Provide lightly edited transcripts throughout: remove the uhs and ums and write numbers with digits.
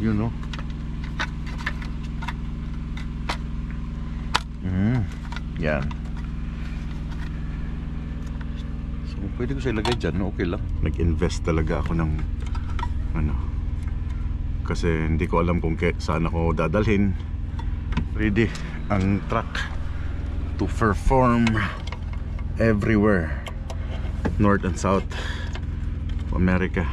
Yun no. Yan. So pwede ko siya ilagay dyan, no? Okay lang. Nag-invest talaga ako ng ano, kasi hindi ko alam kung saan ako dadalhin. Ready ang truck to perform everywhere, North and South America.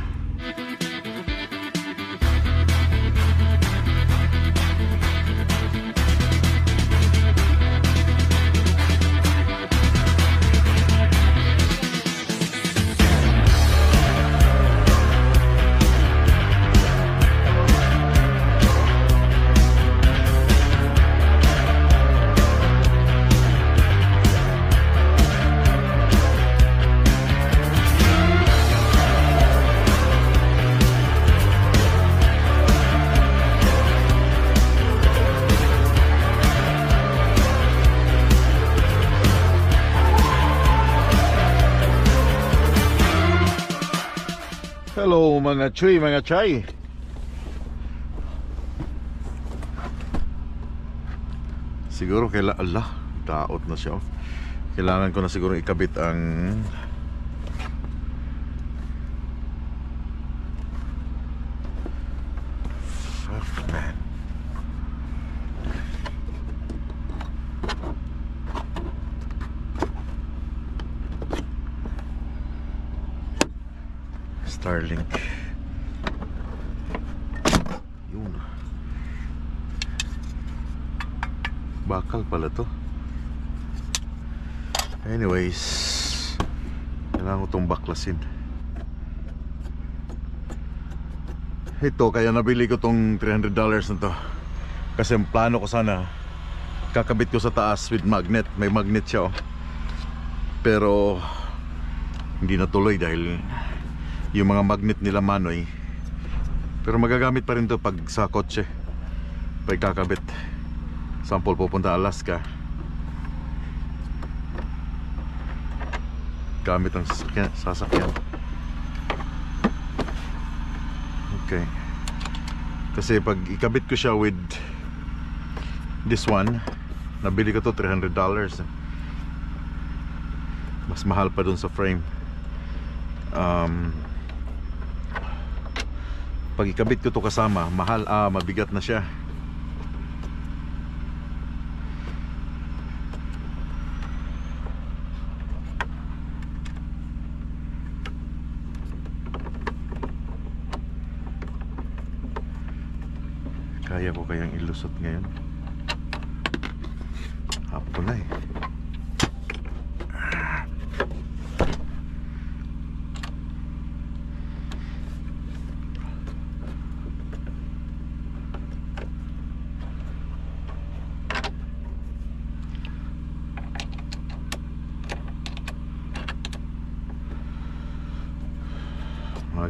Hello mga chuy, mga chay. Siguro kailangan, taot na siya. Kailangan ko na siguro ikabit ang fuck man. Starlink. Yun. Bakal pala to. Anyways, kailangan ko itong baklasin. Ito, kaya nabili ko itong $300 na to. Kasi ang plano ko sana, kakabit ko sa taas with magnet. May magnet siya oh. Pero hindi natuloy dahil yung mga magnet nila manoy. Pero magagamit pa rin to pag sa kotse, pag kakabit. Sample pupunta Alaska, gamit ang sasakyan. Okay. Kasi pag ikabit ko siya with this one, nabili ko to $300. Mas mahal pa dun sa frame. Pag ikabit ko to kasama, mahal, mabigat na siya. Kaya ko kayang ilusot ngayon? Hapon na eh.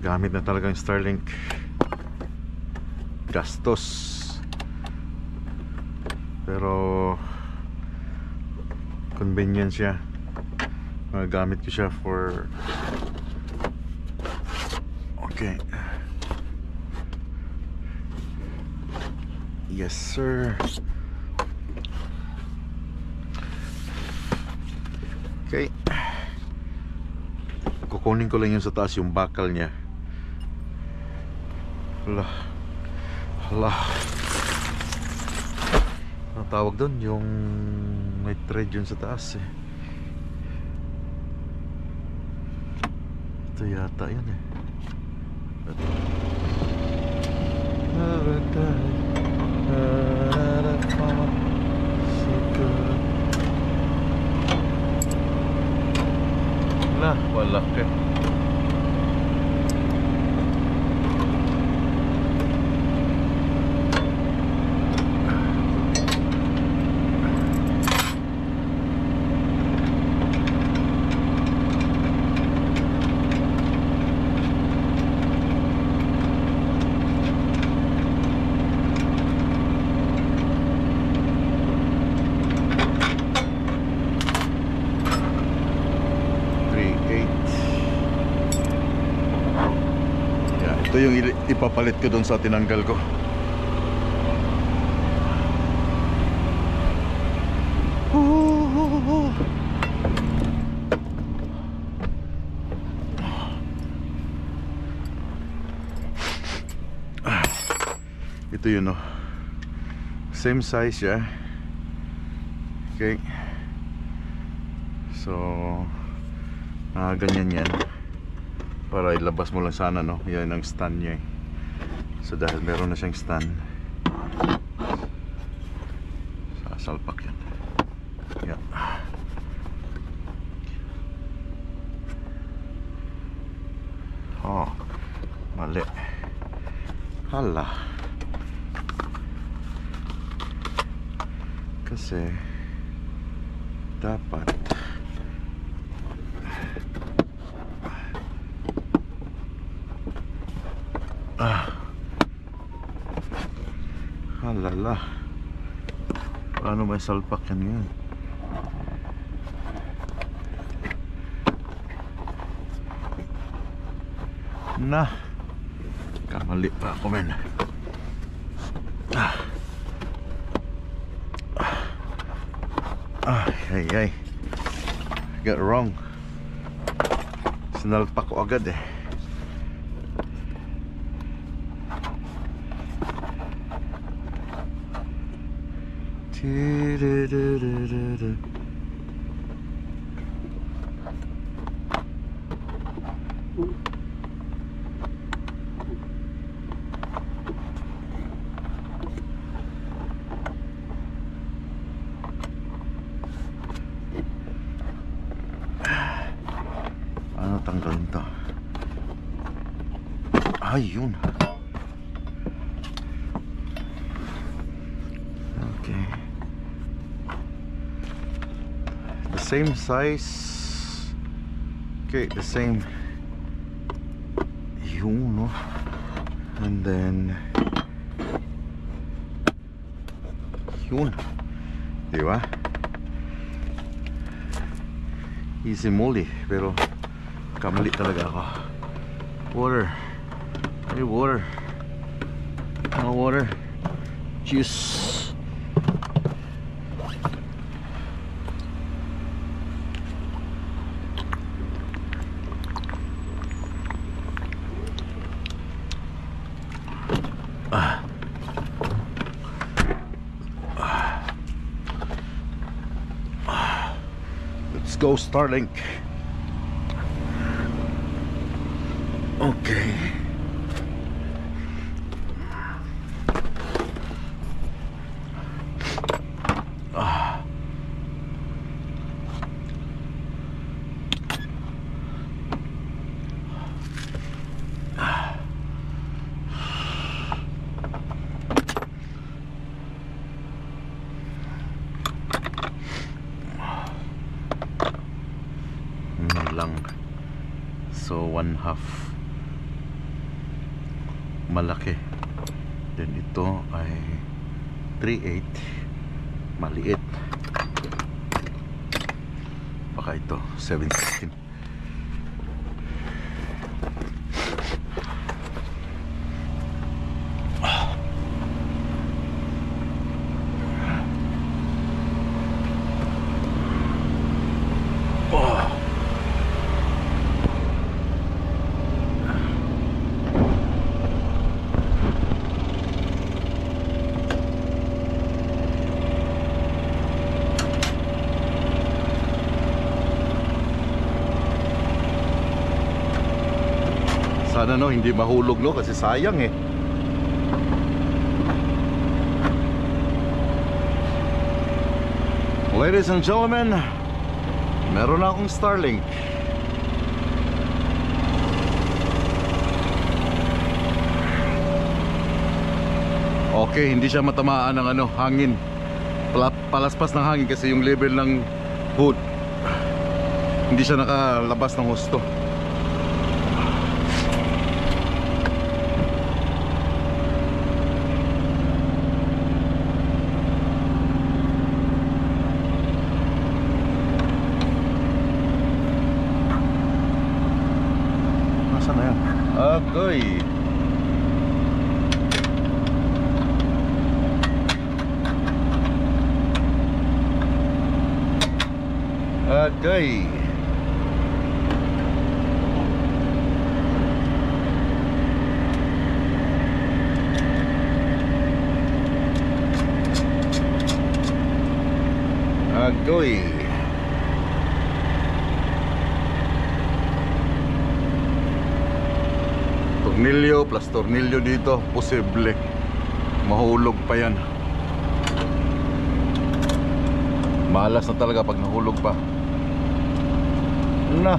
Gamit na talagang Starlink. Gastos. Pero convenience siya. Gamit ko siya for okay. Yes sir. Okay. Kukunin ko lang yung sa taas, yung bakal niya. Hala. Ang tawag doon, yung may thread yun sa taas eh. Ito yata yun eh. Wala ka. Ito yung ipapalit ko doon sa tinanggal ko. Ito yun, oh. Same size siya. Okay. So ganyan yan. Para ilabas mo lang sana, no? Yan ang stand niya eh. So dahil meron na siyang stand, sasalpak yan. Yan. Oh, mali. Hala. Kasi dapat halala. Paano may salpak yan ngayon? Na, kamali pa ako, men. Ay, got it wrong. Sinalpak ko agad eh. Ano tanggalin to? Ayun. Okay. The same size. Okay, the same. Yun, no? And then yun. Diba? Easy moly. Pero kamali talaga ako. Water. Hey, water. No water. Juice. Let's go, Starlink. Okay. Lang. So 1/2 malaki. Then ito ay 3/8 maliit. Baka ito 7/16. Sana no, hindi mahulog, no, kasi sayang eh. Ladies and gentlemen, meron na akong Starlink. Okay, hindi siya matamaan ng ano, hangin. Palaspas ng hangin kasi yung level ng hood hindi siya nakalabas ng husto. Okay. Okay. Agoy. Tornilyo plus tornilyo dito, posible mahulog pa yan. Malas na talaga pag nahulog pa. Na.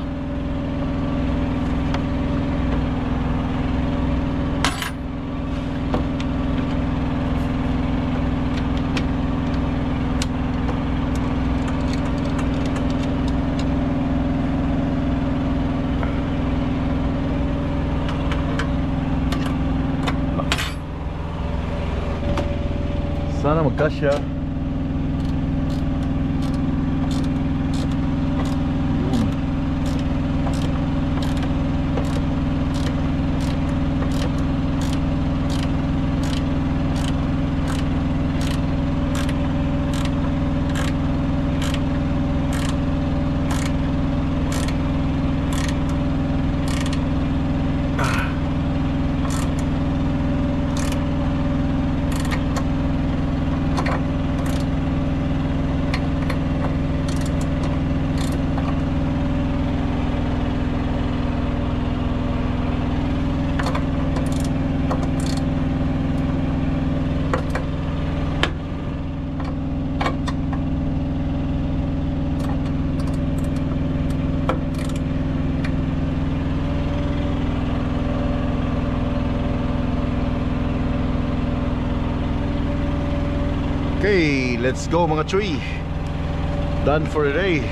Sana magkasya. Okay, let's go mga chuy. Done for the day.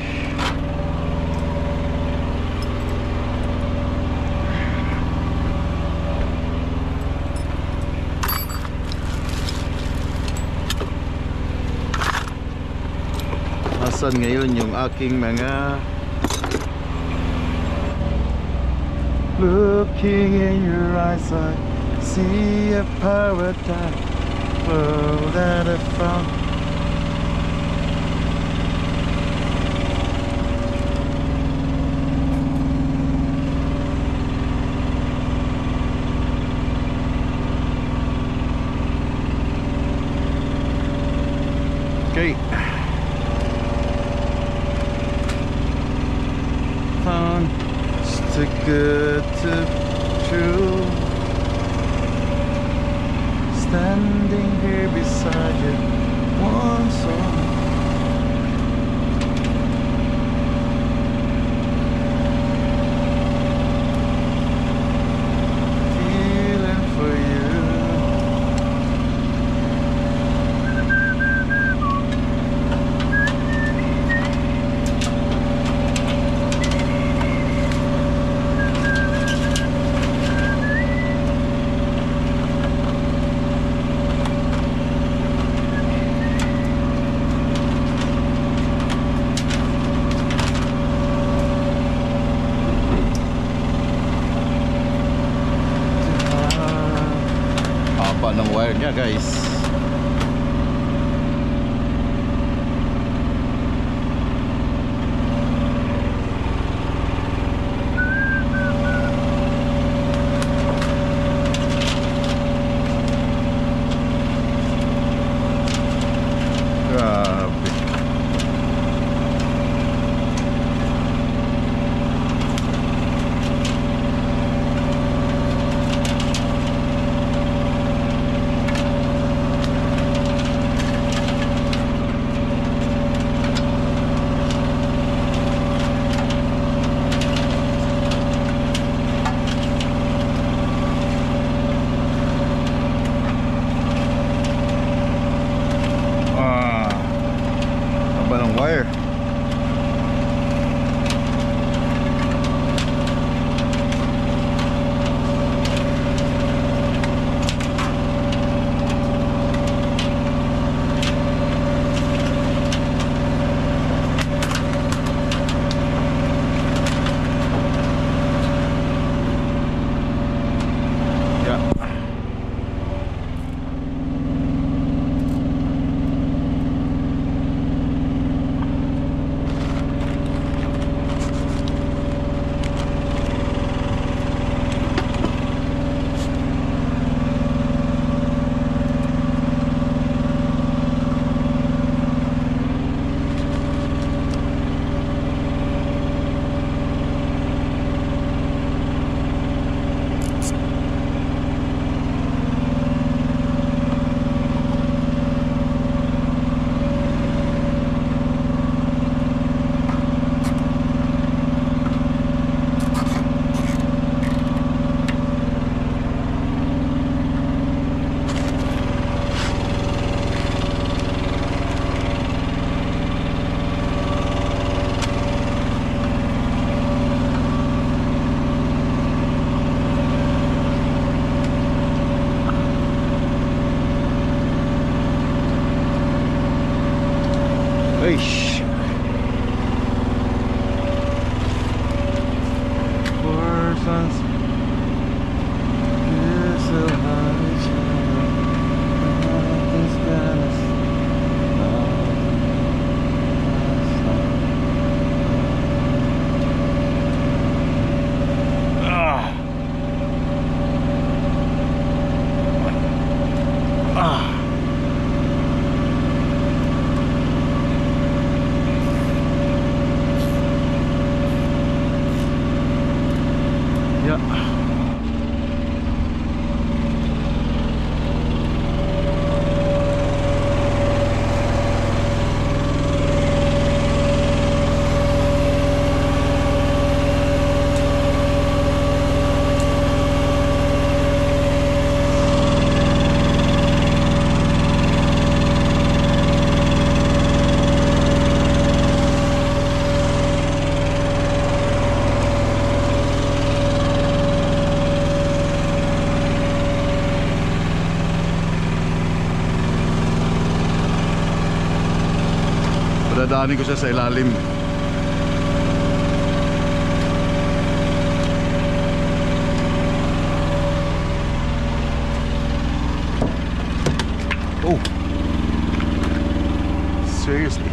Nasaan ngayon yung aking mga looking in your eyes I see a paradise that I found. Okay. Found too good to true. Standing here beside you once more. Feeling for you. Ng wire niya guys. Grabe. Aish. Persons is so hard. Dadaanin ko siya sa ilalim. Oh, seriously?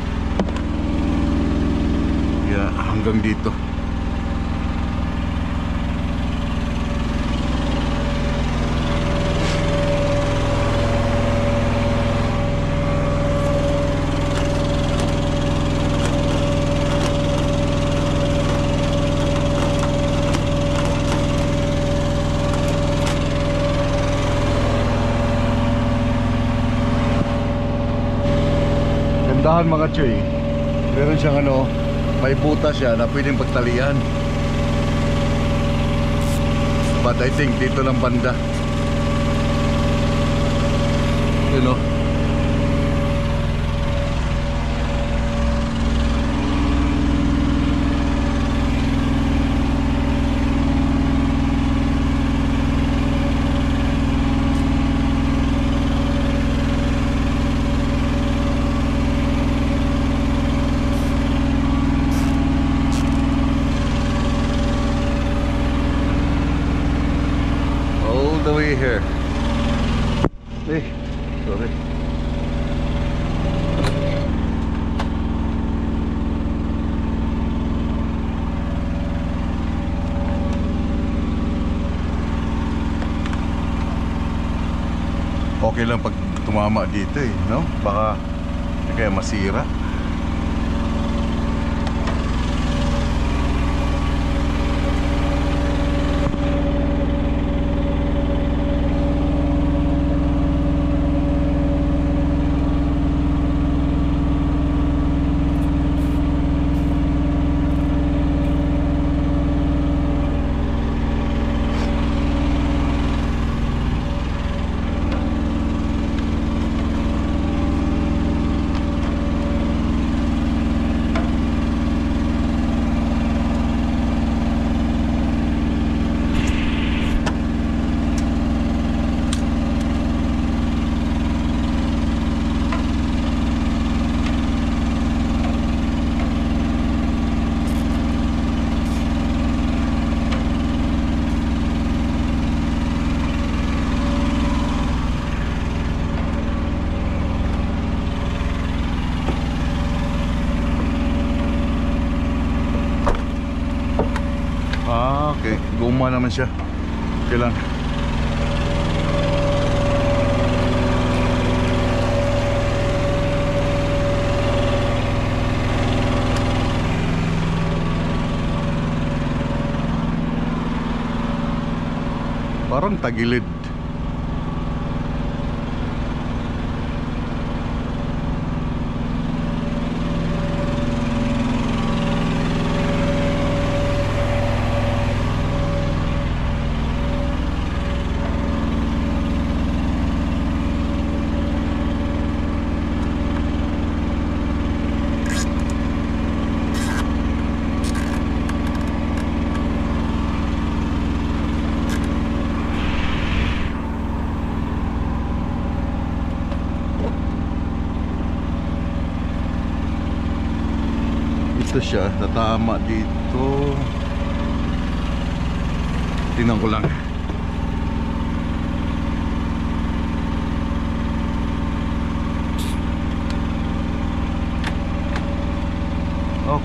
Yeah, hanggang dito. Gandahan mga choy. Meron siyang ano, may butas siya na pwedeng pagtalian. But I think dito lang banda. You know. The way here. Hey, sorry. Okay lang pag tumama dito eh, no? Baka kaya masira. Okay, guma naman siya. Okay lang. Parang tagilid. Ito siya, tatama dito. Tingnan ko lang.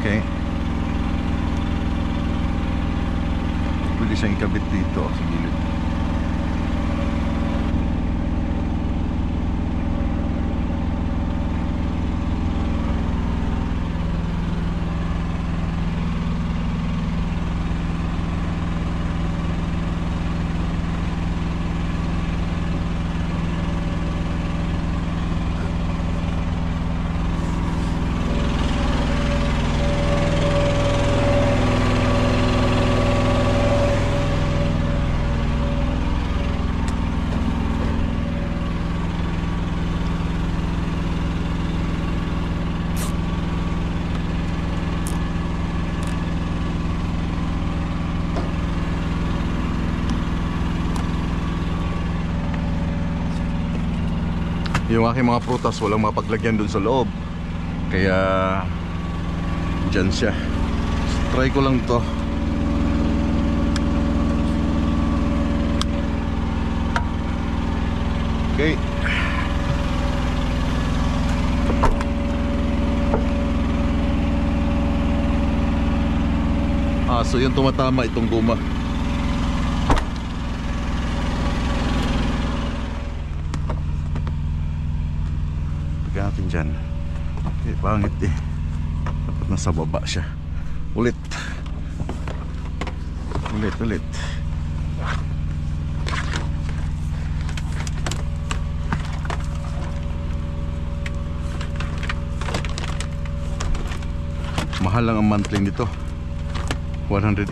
Okay. Pwede siyang ikabit dito sa gilid. Yung aking mga prutas walang mapaglagyan dun sa loob, kaya dyan siya. Try ko lang to. Okay. So yung tumatama itong guma. Natin dyan. Pangit eh. Dapat nasa baba siya. Ulit. Mahal lang ang monthly nito. $180.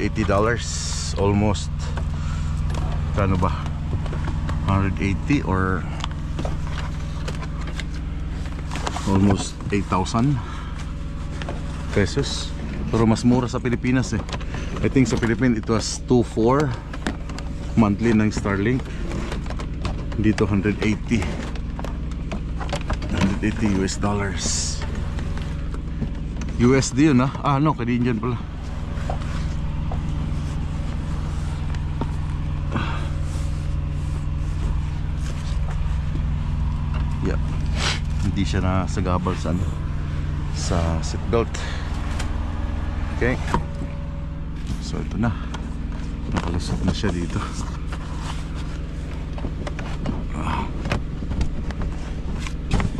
Almost. Kano ba? 180 or almost 8,000 pesos. Pero mas mura sa Pilipinas eh. I think sa Philippines it was 2,400 monthly ng Starlink. Dito 180 US dollars. USD yun ah. Ah no, Canadian pala. Yeah. Hindi siya nasagabal sa ano, sa seatbelt. Okay. So ito na. Nakalusot na siya dito.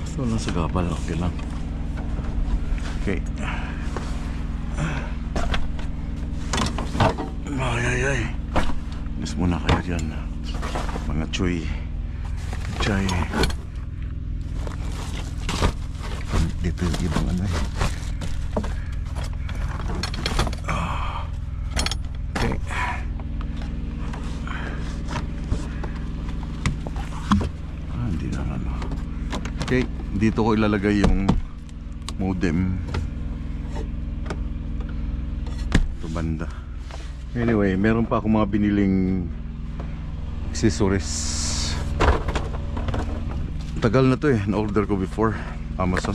Basta walang sagabal, okay lang. Okay. Ay. Miss muna kayo dyan, mga choy. Chay. Dito yung ibang ano eh. Okay. Hindi na ano. Okay, dito ko ilalagay yung modem. Ito banda. Anyway, meron pa akong mga biniling accessories. Tagal na to eh, na-order ko before Amazon.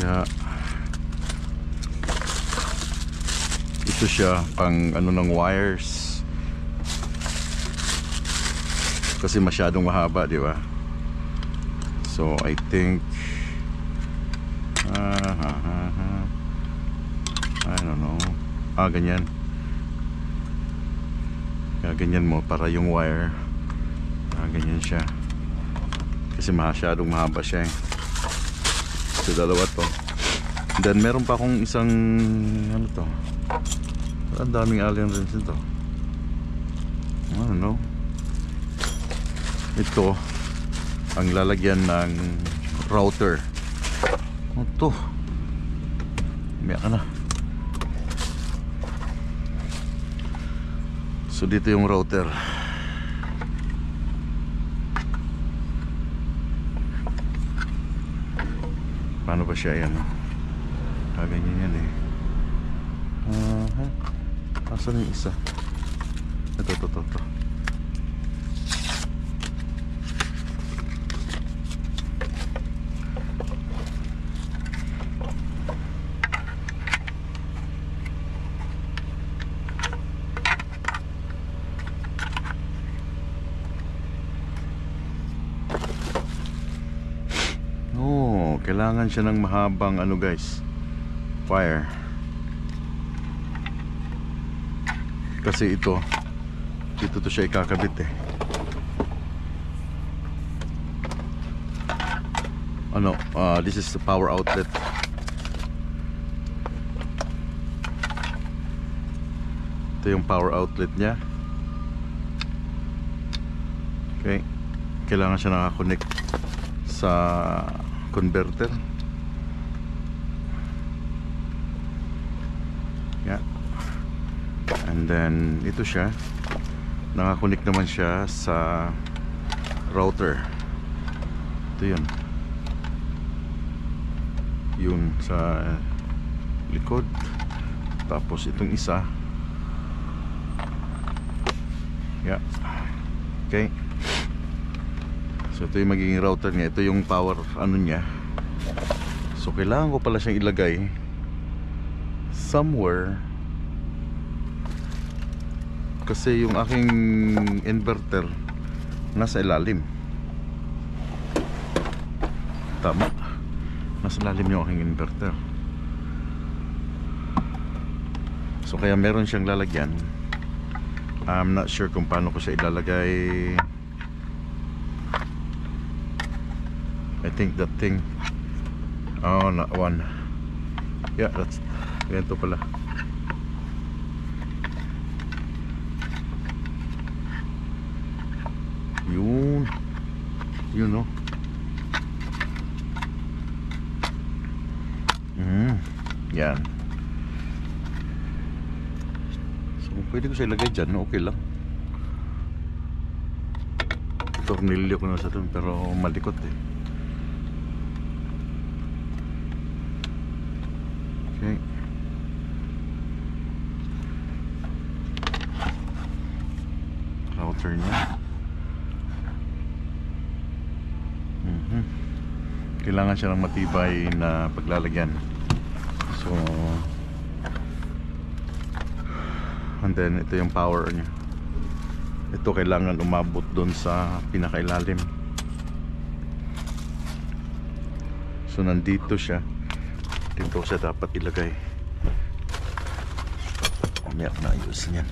Yeah. Ito siya pang ano ng wires. Kasi masyadong mahaba, di ba? So I think I don't know. Ganyan. Ganyan mo para yung wire. Ganyan siya. Kasi masyadong mahaba siya eh. So dalawa to. Then meron pa akong isang ano to. Ang daming alien rings nito. I don't know. Ito ang lalagyan ng router. Ito. Umiyak ka na. So dito yung router. Paano ba siya yan? Ganyan yan eh. Asan yung isa? Ito. kailangan siya ng mahabang ano guys, wire. Kasi ito, dito to siya ikakabit eh. Ano, this is the power outlet. Ito yung power outlet niya. Okay, kailangan siya nakakonect sa converter. Yeah. And then ito siya, nakakonect naman siya sa router. Ito yun sa likod. Tapos itong isa, yeah. Okay, so ito yung magiging router niya. Ito yung power ano niya. So kailangan ko pala siyang ilagay somewhere, kasi yung aking inverter nasa ilalim. Tama, nasa ilalim yung aking inverter. So kaya meron siyang lalagyan. I'm not sure kung paano ko siya ilalagay. I think that thing, oh, not one. Yeah, that's ganito pala. Yun no. Yan. So pwede ko siya ilagay dyan, okay lang. Tornilyo ko na sa doon, pero malikot eh. Okay. Router niya. Kailangan siya ng matibay na paglalagyan. So, and then ito yung power niya. Ito kailangan umabot doon sa pinakailalim. So nandito siya. Dito siya dapat ilagay. Umiyak na ayusin yan.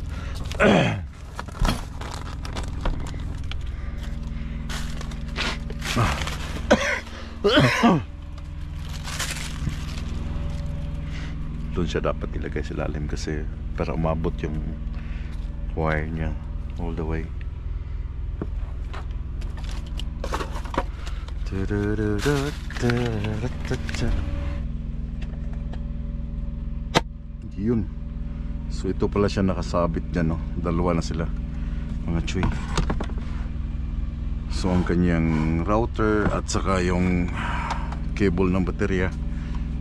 Doon siya dapat ilagay sa lalim, kasi para umabot yung wire niya all the way. Yun. So ito pala siya nakasabit dyan, no? Dalawa na sila, mga chuy. So ang kanyang router at saka yung cable ng baterya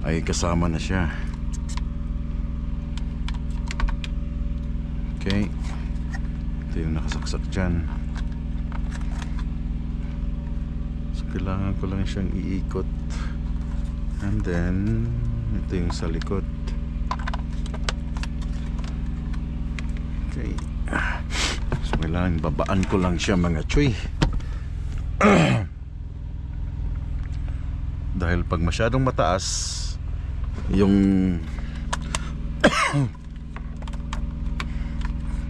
ay kasama na siya. Okay, ito yung nakasaksak dyan. So kailangan ko lang siyang iikot. And then ito yung sa likod. Okay, so kailangan babaan ko lang siya, mga chuy. Dahil pag masyadong mataas yung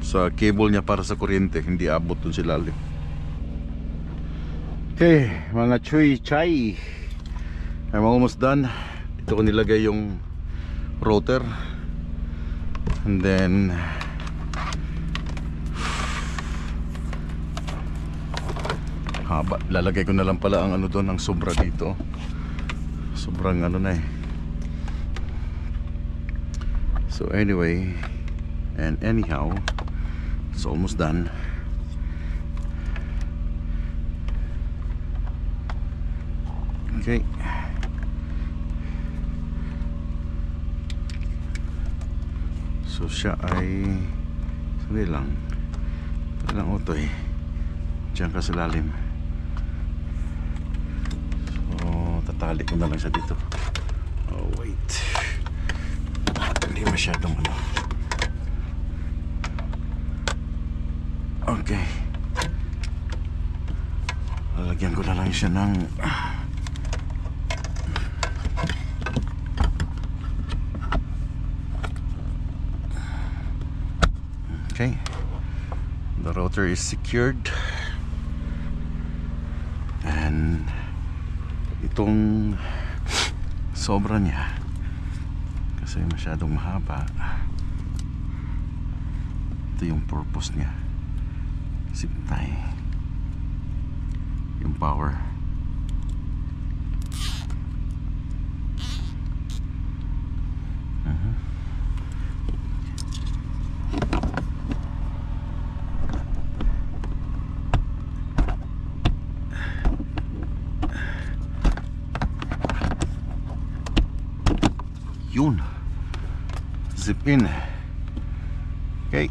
sa cable niya para sa kuryente, hindi abot dun sa lalim. Okay, mga chuy chay, I'm almost done. Dito ko nilagay yung router. And then haba, lalagay ko na lang pala ang ano doon, ang sobra dito. Sobrang ano na eh. So anyway, and anyhow, it's almost done. Okay. So siya ay sandali lang. Ilang otoy. Diyan ka sa lalim. Tatali ko na lang siya dito. Oh wait, hindi masyadong ano. Okay, lalagyan ko na lang siya ng Okay, the rotor is secured, and itong sobra niya kasi masyadong mahaba. Ito yung purpose niya, zip tie yung power. Yun, zip in. Okay,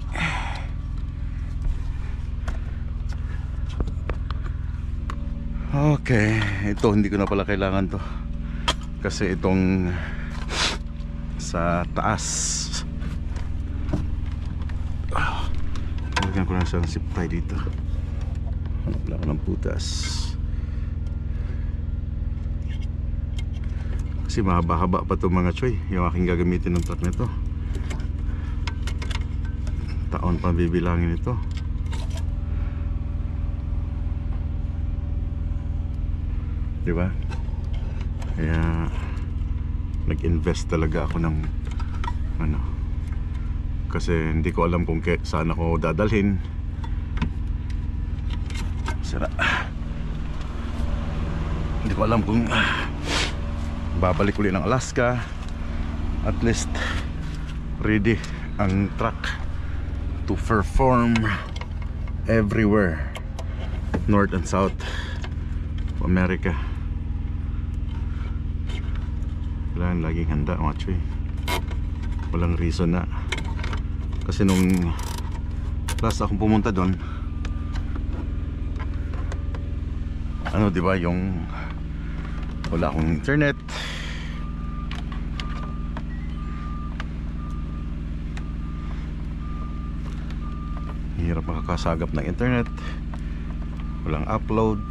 okay, ito hindi ko na pala kailangan to kasi itong sa taas lagyan ko lang siyang zip tie dito. Hanap lang ako ng butas kasi mahaba-haba pa itong mga choy yung aking gagamitin ng truck nito. Taon pa bibilangin ito. Diba? Kaya nag-invest talaga ako ng ano, kasi hindi ko alam kung saan ako dadalhin. Sira. Hindi ko alam kung babalik ulit ng Alaska. At least ready ang truck to perform everywhere, north and south of America. Kailangan laging handa mga choy. Walang reason na, kasi nung last akong pumunta doon, ano diba, yung wala akong internet, hirap makakasagap ng internet, walang upload.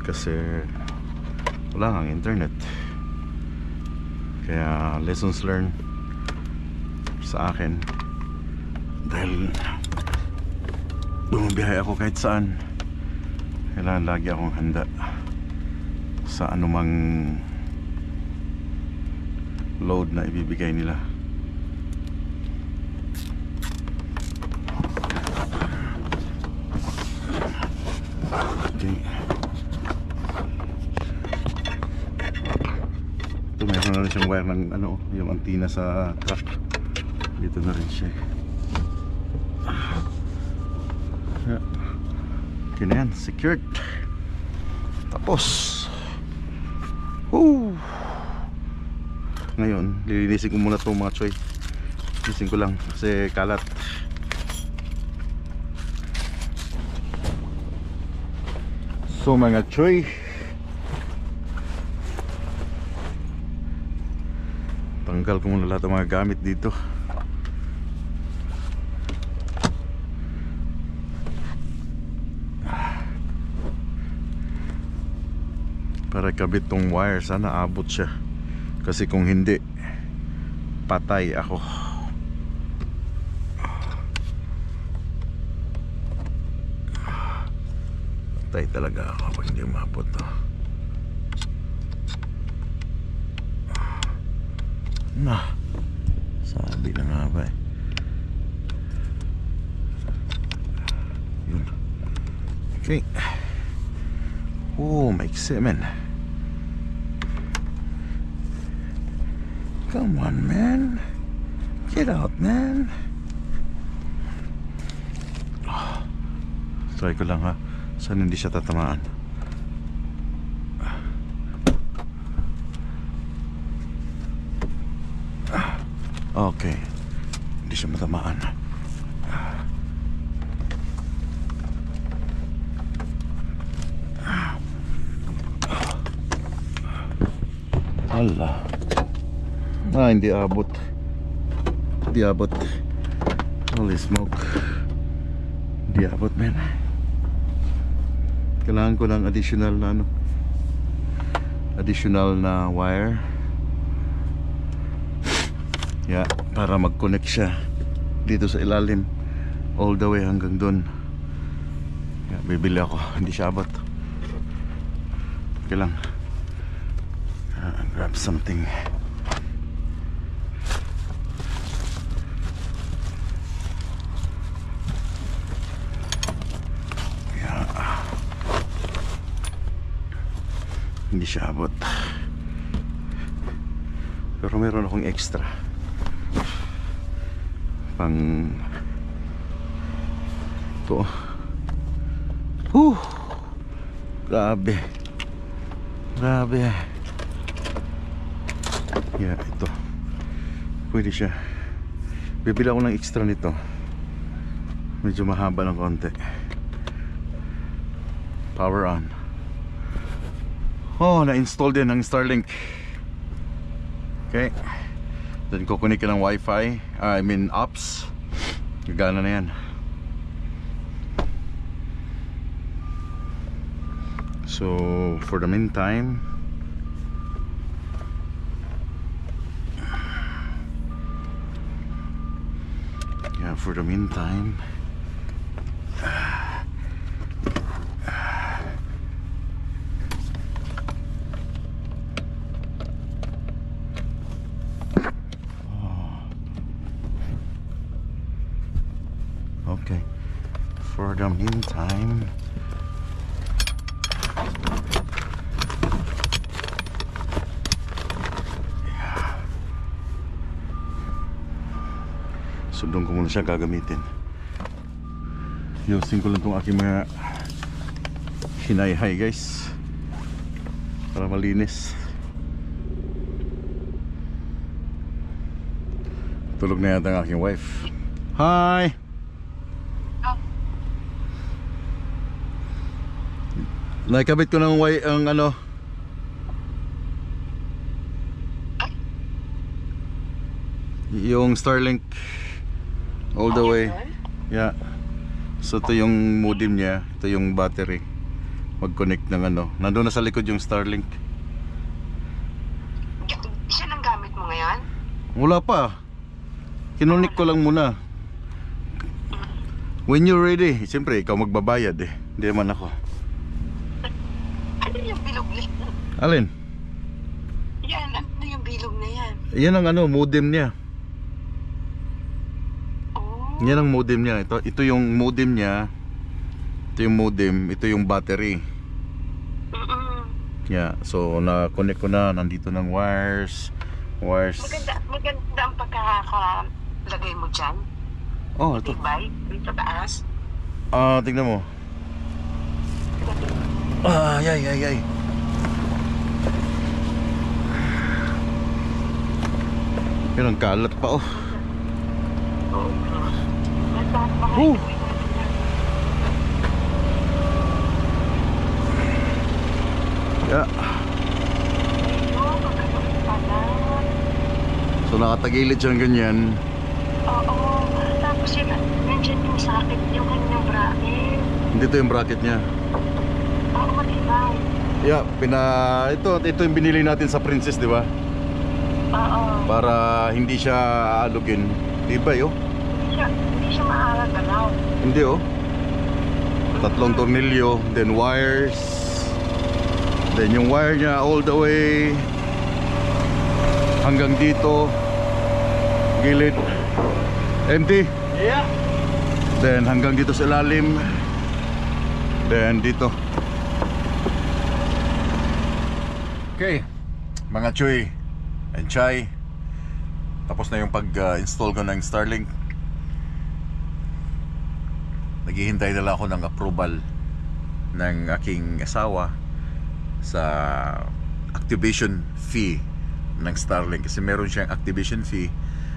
Kasi wala kang internet. Kaya lessons learned sa akin, dahil bumabiyahe ako kahit saan, kailangan lagi akong handa sa anumang load na ibibigay nila. Okay, ito meron na rin siyang wire ng ano, yung antenna sa truck. Dito na rin siya. Okay na yan, secured. Tapos ngayon lilinisin ko muna itong mga choy. Linisin ko lang kasi kalat. So mga choy, tanggal ko muna lahat ng mga gamit dito. Para kabit tong wire, sana abot siya. Kasi kung hindi, patay ako. Patay talaga ako pag hindi umabot to. Na, sabi na nga ba eh. Yun. Okay. Oh, maiksi man. Come on, man. Get out, man. Try ko lang ha. Saan hindi siya tatamaan. Okay. Hindi siya matamaan. Hala. Hindi abot. Hindi abot. Holy smoke. Hindi abot, man. Kailangan ko ng additional na ano, additional na wire. Yeah, para mag-connect siya dito sa ilalim all the way hanggang doon. Yeah, bibili ako, hindi siya abot. Okay lang. Grab something. Yeah. Hindi siya abot. Pero meron akong extra pang ito. Grabe. Grabe. Yeah, ito. Pwede siya. Bibili ako ng extra nito. Medyo mahaba ng konti. Power on. Oh, na-install din ng Starlink. Okay. Then kukunik ka ng Wi-Fi, I mean apps. Gagana na yan. So for the meantime, yeah, for the meantime, okay, for the meantime, so doon ko muna siya gagamitin. Yusin ko lang itong aking mga hinayhay guys, para malinis. Tulog na yata ang aking wife. Hi! Nakikabit ko ng ang ano, yung Starlink all the way. Yeah. So ito yung modem niya, ito yung battery. Mag-connect ng ano. Nandoon na sa likod yung Starlink. Siya nang gamit mo ngayon? Wala pa. Kinunik ko lang muna. When you're ready, siyempre ikaw magbabayad eh. Hindi man ako. Ano yung bilog na yan? Alin? Yan, ano yung bilog na yan? Yan ang ano, modem niya. Oh. Yan ang modem niya. Ito yung modem niya. Ito yung modem, ito yung battery. Yeah, so na-connect ko na, nandito ng wires. Maganda ang pagkakalagay mo dyan. Oh, ito. Tibay, dito taas. Tingnan mo. Ay. Yan ang kalat pa oh. Oh. Yeah. So nakatagilid siyang ganyan. Oo. Tapos yun, nandiyan yung sakit, yung kanyang bracket. Dito yung bracket niya. Oo, matibay. Yeah, ito yung binili natin sa Princess, di ba? Oo. Para hindi siya aalugin. Diba yo? Hindi siya maaalagalaw. Hindi oh. 3 tornilyo, then wires. Then yung wire niya all the way hanggang dito. Gilid. Empty. Yeah. Then hanggang dito sa ilalim. Then dito. Okay, mga Chuy and Chay, tapos na yung pag-install ko ng Starlink. Naghihintay na lang ako ng approval ng aking asawa sa activation fee ng Starlink, kasi meron siyang activation fee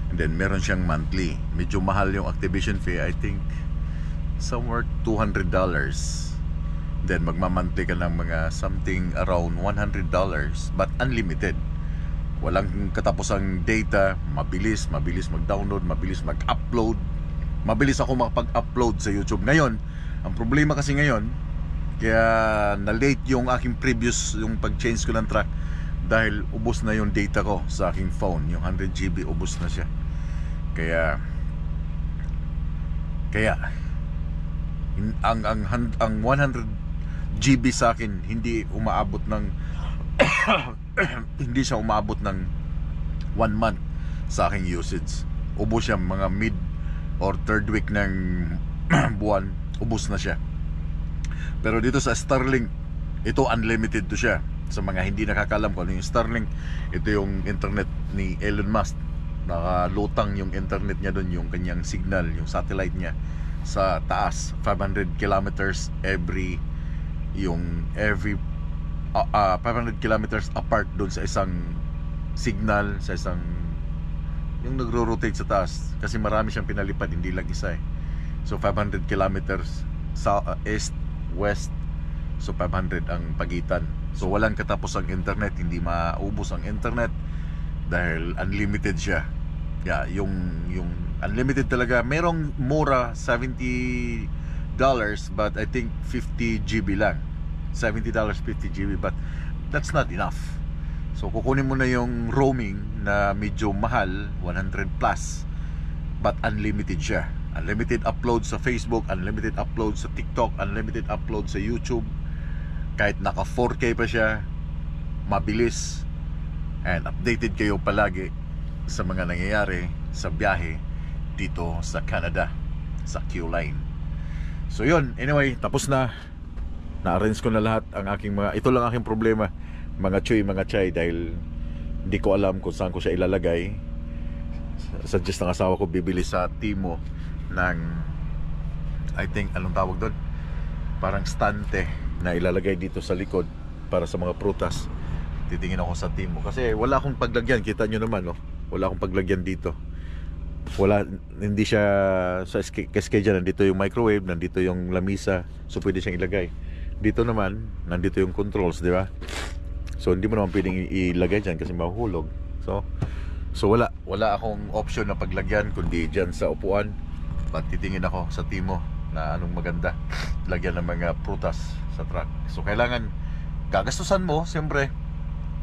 and then meron siyang monthly. Medyo mahal yung activation fee, I think somewhere $200. Then magmamonthly ka ng mga something around $100, but unlimited. Walang katapusang data, mabilis mag-download, mabilis mag-upload. Mabilis ako makapag-upload sa YouTube. Ngayon, ang problema kasi ngayon, kaya na-late yung aking previous, yung pag-change ko ng track, dahil ubos na yung data ko sa aking phone. Yung 100 GB ubos na siya. Kaya ang 100 GB sa akin hindi umaabot ng hindi siya umaabot ng 1 month sa aking usage. Ubos siya mga mid or third week ng buwan, ubos na siya. Pero dito sa Starlink, ito unlimited to siya. Sa mga hindi nakakalam kung ano yung Starlink, ito yung internet ni Elon Musk. Nakalutang yung internet niya doon, yung kanyang signal, yung satellite niya sa taas, 500 kilometers every 500 kilometers apart doon sa isang signal, sa isang yung nagro-rotate sa taas, kasi marami siyang pinalipad, hindi lang isa eh. So 500 kilometers sa east, west, so 500 ang pagitan. So walang katapos ang internet, hindi maubos ang internet dahil unlimited siya. Yeah, yung unlimited talaga. Merong mura, $70, but I think 50 GB lang. $70, 50 GB, but that's not enough. So kukunin mo na yung roaming na medyo mahal, 100 plus, but unlimited siya. Unlimited upload sa Facebook, unlimited upload sa TikTok, unlimited upload sa YouTube. Kahit naka 4K pa siya, mabilis, and updated kayo palagi sa mga nangyayari sa biyahe dito sa Canada, sa Q-Line. So yun, anyway, tapos na. Na-arrange ko na lahat ang aking mga, ito lang aking problema, mga chay, dahil hindi ko alam kung saan ko siya ilalagay. Suggest ng asawa ko bibili sa Timo ng, I think, anong tawag doon, parang stante na ilalagay dito sa likod para sa mga prutas. Titingin ako sa Timo kasi wala akong paglagyan, kita nyo naman, no? Wala akong paglagyan dito. Hindi siya sa schedule. Nandito yung microwave, nandito yung lamisa, so pwede siyang ilagay. Dito naman, nandito yung controls, di ba? So hindi mo naman pwedeng ilagay dyan kasi mahuhulog. So wala akong option na paglagyan kundi dyan sa upuan. But titingin ako sa Timo na anong maganda lagyan ng mga prutas sa truck. So kailangan gagastusan mo, siyempre.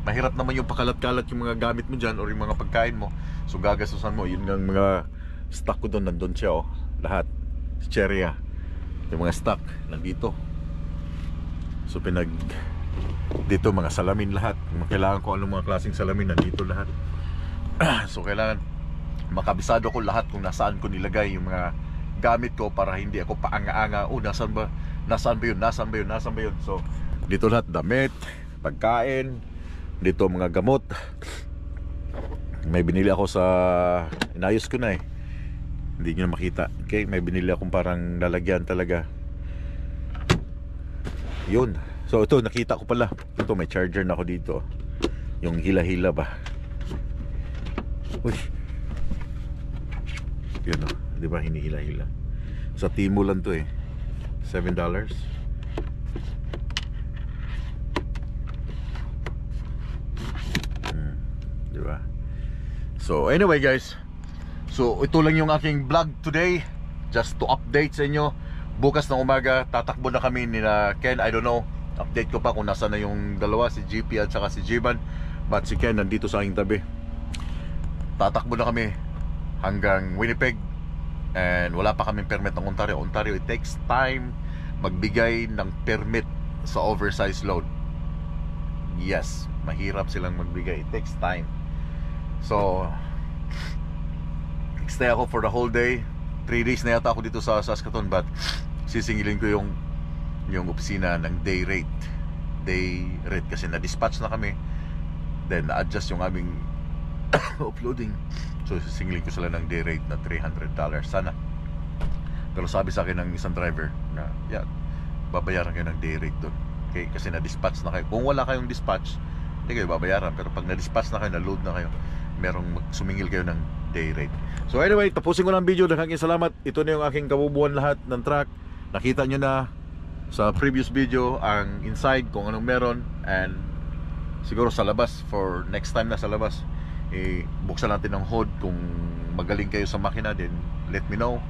Mahirap naman yung pakalat-kalat yung mga gamit mo dyan or yung mga pagkain mo. So gagastusan mo. Yun ng mga stock ko doon, nandun siya, oh. Lahat, cherry, yung mga stock nandito. So dito mga salamin lahat. Kailangan ko anong mga klaseng salamin, nandito lahat. So kailangan makabisado ko lahat kung nasaan ko nilagay yung mga gamit ko para hindi ako paanga-anga. Nasaan ba yun? So dito lahat, damit, pagkain. Dito mga gamot. May binili ako sa, inayos ko na eh, hindi nyo na makita. Okay, may binili akong parang lalagyan talaga. Yun. So ito, nakita ko pala. Ito, may charger na ako dito. Yung hila-hila ba. Uy. Yun, oh. Di ba hinihila-hila. Sa Timo lang to eh. $7. Diba? So anyway guys, so ito lang yung aking vlog today, just to update sa inyo. Bukas ng umaga tatakbo na kami ni Ken. I don't know, update ko pa kung nasa na yung dalawa, si GP at saka si Jiban. But si Ken nandito sa aking tabi. Tatakbo na kami hanggang Winnipeg. And wala pa kaming permit ng Ontario. It takes time magbigay ng permit sa oversized load. Yes, mahirap silang magbigay. It takes time. So stay ako for the whole day. 3 days na yata ako dito sa Saskatoon, but sisingilin ko yung opisina ng day rate kasi na-dispatch na kami, then na-adjust yung aming uploading. So sisingilin ko sila ng day rate na $300 sana. Pero sabi sa akin ng isang driver na babayaran kayo ng day rate doon. Okay, kasi na-dispatch na kayo. Kung wala kayong dispatch, hindi kayo babayaran. Pero pag na-dispatch na kayo, na-load na kayo, merong sumingil kayo ng day rate. So anyway, tapusin ko ng video. Daghang salamat. Ito na yung aking kabubuan lahat ng truck. Nakita nyo na sa previous video ang inside kung anong meron. And siguro sa labas, for next time na sa labas, buksan natin ng hood. Kung magaling kayo sa makina, then let me know.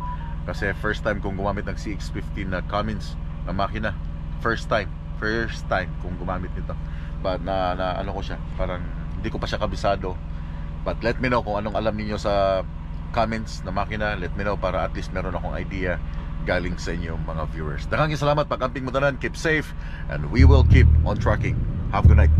Kasi first time kong gumamit ng CX-15 na Cummins na makina. First time kung gumamit nito. But ano ko siya, parang hindi ko pa siya kabisado. But let me know kung anong alam niyo sa comments na makina, let me know para at least meron akong idea galing sa inyo mga viewers. Daghang salamat, pagkamping mo tanan, keep safe, and we will keep on tracking. Have a good night.